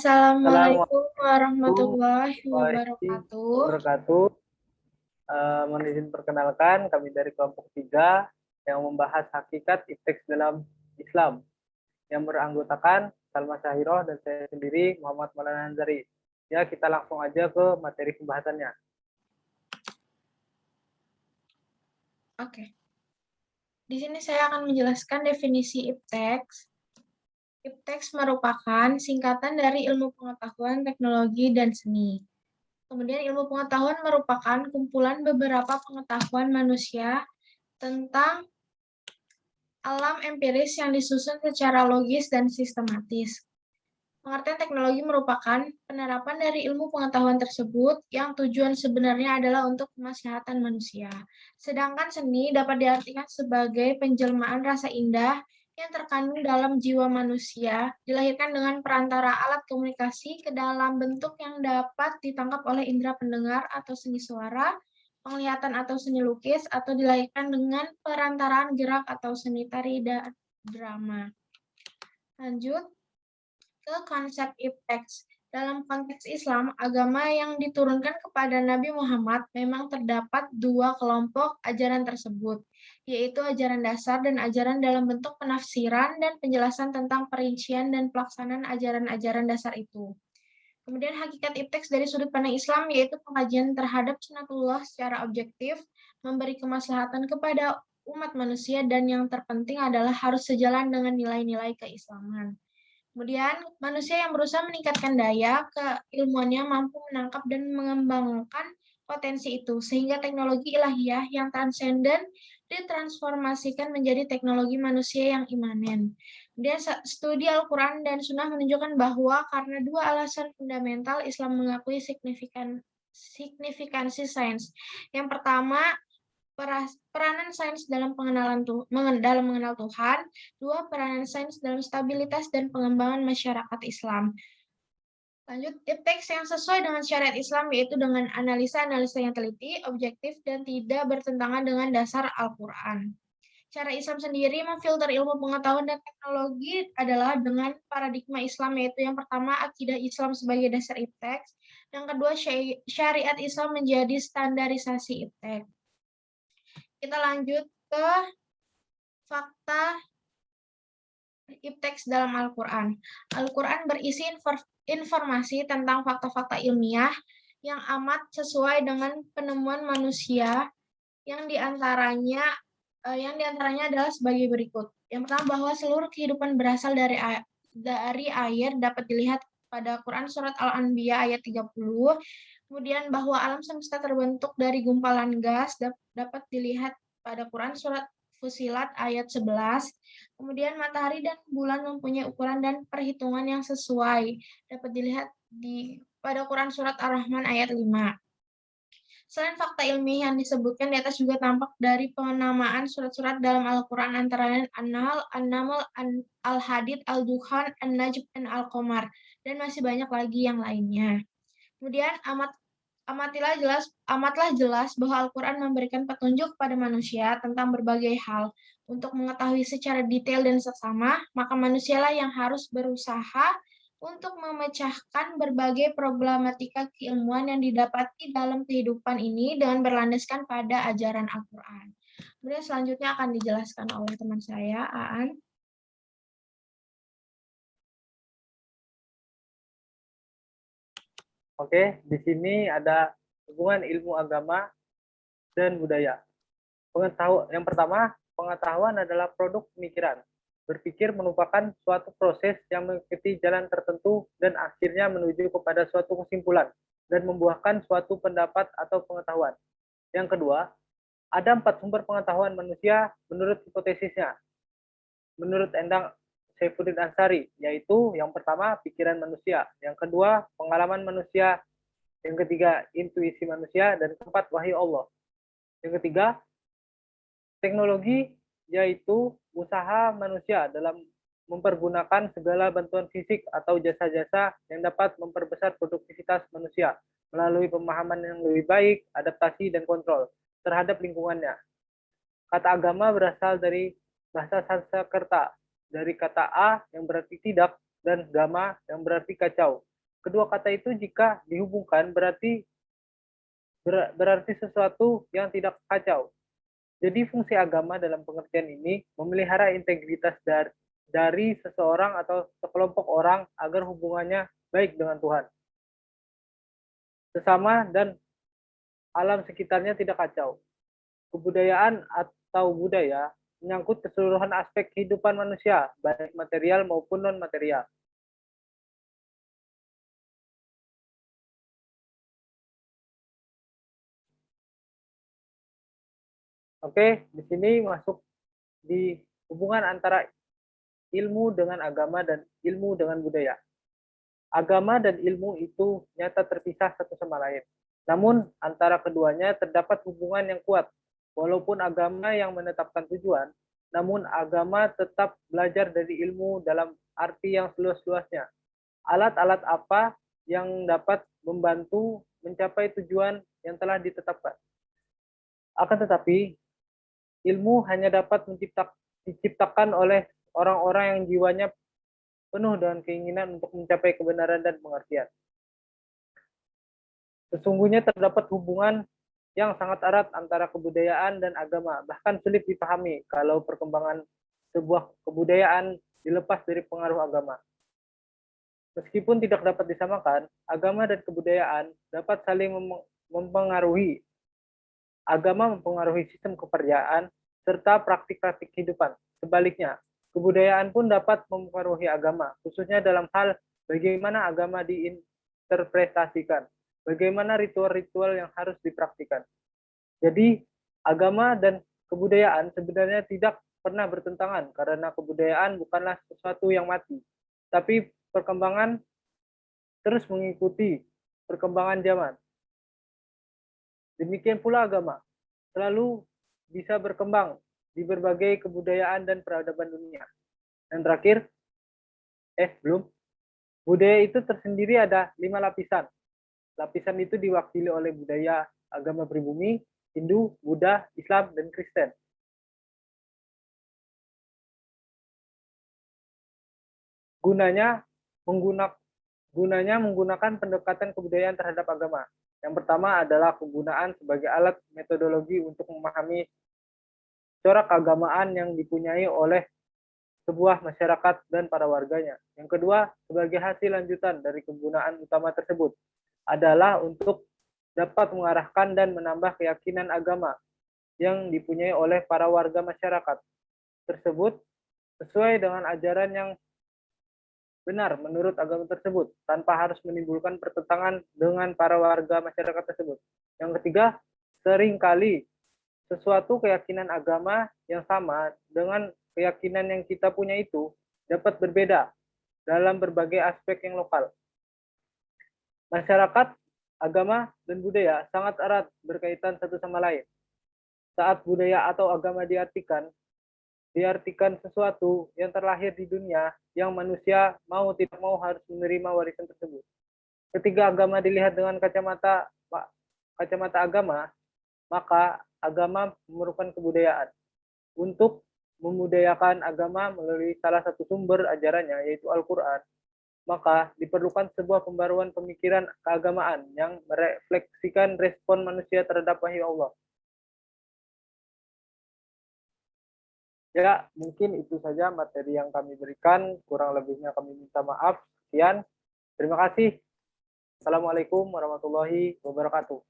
Assalamualaikum Assalamualaikum warahmatullahi warahmatullahi wabarakatuh. wabarakatuh. Mohon izin perkenalkan, kami dari kelompok 3 yang membahas hakikat iptek dalam Islam, yang beranggotakan Salma Syahiroh dan saya sendiri, Muhammad Maulana Hanzari. Ya, kita langsung aja ke materi pembahasannya. Oke. Di sini saya akan menjelaskan definisi iptek. Iptek merupakan singkatan dari ilmu pengetahuan, teknologi, dan seni. Kemudian ilmu pengetahuan merupakan kumpulan beberapa pengetahuan manusia tentang alam empiris yang disusun secara logis dan sistematis. Pengertian teknologi merupakan penerapan dari ilmu pengetahuan tersebut yang tujuan sebenarnya adalah untuk kemaslahatan manusia. Sedangkan seni dapat diartikan sebagai penjelmaan rasa indah yang terkandung dalam jiwa manusia, dilahirkan dengan perantara alat komunikasi ke dalam bentuk yang dapat ditangkap oleh indera pendengar atau seni suara, penglihatan atau seni lukis, atau dilahirkan dengan perantaraan gerak atau seni tari dan drama. Lanjut ke konsep iptek. Dalam konteks Islam, agama yang diturunkan kepada Nabi Muhammad memang terdapat dua kelompok ajaran tersebut, yaitu ajaran dasar dan ajaran dalam bentuk penafsiran dan penjelasan tentang perincian dan pelaksanaan ajaran-ajaran dasar itu. Kemudian hakikat iptek dari sudut pandang Islam yaitu pengkajian terhadap sunatullah secara objektif, memberi kemaslahatan kepada umat manusia, dan yang terpenting adalah harus sejalan dengan nilai-nilai keislaman. Kemudian, manusia yang berusaha meningkatkan daya keilmuannya mampu menangkap dan mengembangkan potensi itu, sehingga teknologi ilahiyah yang transenden ditransformasikan menjadi teknologi manusia yang imanen. Kemudian, studi Al-Quran dan Sunnah menunjukkan bahwa karena dua alasan fundamental, Islam mengakui signifikansi sains. Yang pertama, peranan sains dalam mengenal Tuhan, dua, peranan sains dalam stabilitas dan pengembangan masyarakat Islam. Lanjut, iptek yang sesuai dengan syariat Islam yaitu dengan analisa-analisa yang teliti, objektif, dan tidak bertentangan dengan dasar Al-Quran. Cara Islam sendiri memfilter ilmu pengetahuan dan teknologi adalah dengan paradigma Islam, yaitu yang pertama, akidah Islam sebagai dasar iptek, yang kedua, syariat Islam menjadi standarisasi iptek. Kita lanjut ke fakta iptek dalam Al-Quran. Al-Quran berisi informasi tentang fakta-fakta ilmiah yang amat sesuai dengan penemuan manusia, yang diantaranya adalah sebagai berikut. Yang pertama, bahwa seluruh kehidupan berasal dari air dapat dilihat pada Quran surat Al-Anbiya ayat 30. Kemudian bahwa alam semesta terbentuk dari gumpalan gas dapat dilihat pada Quran surat Fusilat ayat 11. Kemudian matahari dan bulan mempunyai ukuran dan perhitungan yang sesuai, dapat dilihat pada Quran surat Ar-Rahman ayat 5. Selain fakta ilmiah yang disebutkan di atas juga tampak dari penamaan surat-surat dalam Al-Quran antara lain An-Nahl, An-Naml, Al-Hadid, Al-Dukhan, An-Najm, dan Al-Qamar, dan masih banyak lagi yang lainnya. Kemudian amatlah jelas bahwa Al-Quran memberikan petunjuk kepada manusia tentang berbagai hal. Untuk mengetahui secara detail dan seksama, maka manusialah yang harus berusaha untuk memecahkan berbagai problematika keilmuan yang didapati dalam kehidupan ini dengan berlandaskan pada ajaran Al-Quran. Kemudian selanjutnya akan dijelaskan oleh teman saya, Aan. Oke, di sini ada hubungan ilmu agama dan budaya. Yang pertama, pengetahuan adalah produk pemikiran. Berpikir merupakan suatu proses yang mengikuti jalan tertentu dan akhirnya menuju kepada suatu kesimpulan dan membuahkan suatu pendapat atau pengetahuan. Yang kedua, ada 4 sumber pengetahuan manusia menurut hipotesisnya. Menurut Endang Saifuddin Ansari, yaitu yang pertama, pikiran manusia, yang kedua, pengalaman manusia, yang ketiga, intuisi manusia, dan keempat, wahyu Allah. Yang ketiga, teknologi, yaitu usaha manusia dalam mempergunakan segala bantuan fisik atau jasa-jasa yang dapat memperbesar produktivitas manusia melalui pemahaman yang lebih baik, adaptasi, dan kontrol terhadap lingkungannya. Kata agama berasal dari bahasa Sanskerta, dari kata a yang berarti tidak dan gama yang berarti kacau. Kedua kata itu jika dihubungkan berarti sesuatu yang tidak kacau. Jadi fungsi agama dalam pengertian ini memelihara integritas dari seseorang atau sekelompok orang agar hubungannya baik dengan Tuhan, sesama, dan alam sekitarnya tidak kacau. Kebudayaan atau budaya menyangkut keseluruhan aspek kehidupan manusia, baik material maupun non-material. Oke, di sini masuk di hubungan antara ilmu dengan agama dan ilmu dengan budaya. Agama dan ilmu itu nyata terpisah satu sama lain. Namun, antara keduanya terdapat hubungan yang kuat. Walaupun agama yang menetapkan tujuan, namun agama tetap belajar dari ilmu dalam arti yang seluas-luasnya. Alat-alat apa yang dapat membantu mencapai tujuan yang telah ditetapkan. Akan tetapi, ilmu hanya dapat diciptakan oleh orang-orang yang jiwanya penuh dengan keinginan untuk mencapai kebenaran dan pengertian. Sesungguhnya terdapat hubungan yang sangat erat antara kebudayaan dan agama, bahkan sulit dipahami kalau perkembangan sebuah kebudayaan dilepas dari pengaruh agama. Meskipun tidak dapat disamakan, agama dan kebudayaan dapat saling mempengaruhi. Agama mempengaruhi sistem kepercayaan serta praktik-praktik kehidupan. Sebaliknya, kebudayaan pun dapat mempengaruhi agama, khususnya dalam hal bagaimana agama diinterpretasikan, bagaimana ritual-ritual yang harus dipraktikkan. Jadi, agama dan kebudayaan sebenarnya tidak pernah bertentangan karena kebudayaan bukanlah sesuatu yang mati, tapi perkembangan terus mengikuti perkembangan zaman. Demikian pula agama selalu bisa berkembang di berbagai kebudayaan dan peradaban dunia. Dan terakhir, belum, budaya itu tersendiri ada 5 lapisan. Lapisan itu diwakili oleh budaya agama pribumi, Hindu, Buddha, Islam, dan Kristen. Gunanya menggunakan pendekatan kebudayaan terhadap agama. Yang pertama adalah penggunaan sebagai alat metodologi untuk memahami corak keagamaan yang dipunyai oleh sebuah masyarakat dan para warganya. Yang kedua, sebagai hasil lanjutan dari penggunaan utama tersebut adalah untuk dapat mengarahkan dan menambah keyakinan agama yang dipunyai oleh para warga masyarakat tersebut sesuai dengan ajaran yang benar menurut agama tersebut, tanpa harus menimbulkan pertentangan dengan para warga masyarakat tersebut. Yang ketiga, seringkali sesuatu keyakinan agama yang sama dengan keyakinan yang kita punya itu dapat berbeda dalam berbagai aspek yang lokal. Masyarakat, agama, dan budaya sangat erat berkaitan satu sama lain. Saat budaya atau agama diartikan sesuatu yang terlahir di dunia yang manusia mau tidak mau harus menerima warisan tersebut. Ketika agama dilihat dengan kacamata agama, maka agama memerlukan kebudayaan. Untuk memudayakan agama melalui salah satu sumber ajarannya, yaitu Al-Quran, maka diperlukan sebuah pembaruan pemikiran keagamaan yang merefleksikan respon manusia terhadap wahyu Allah. Ya, mungkin itu saja materi yang kami berikan. Kurang lebihnya kami minta maaf. Sekian. Terima kasih. Assalamualaikum warahmatullahi wabarakatuh.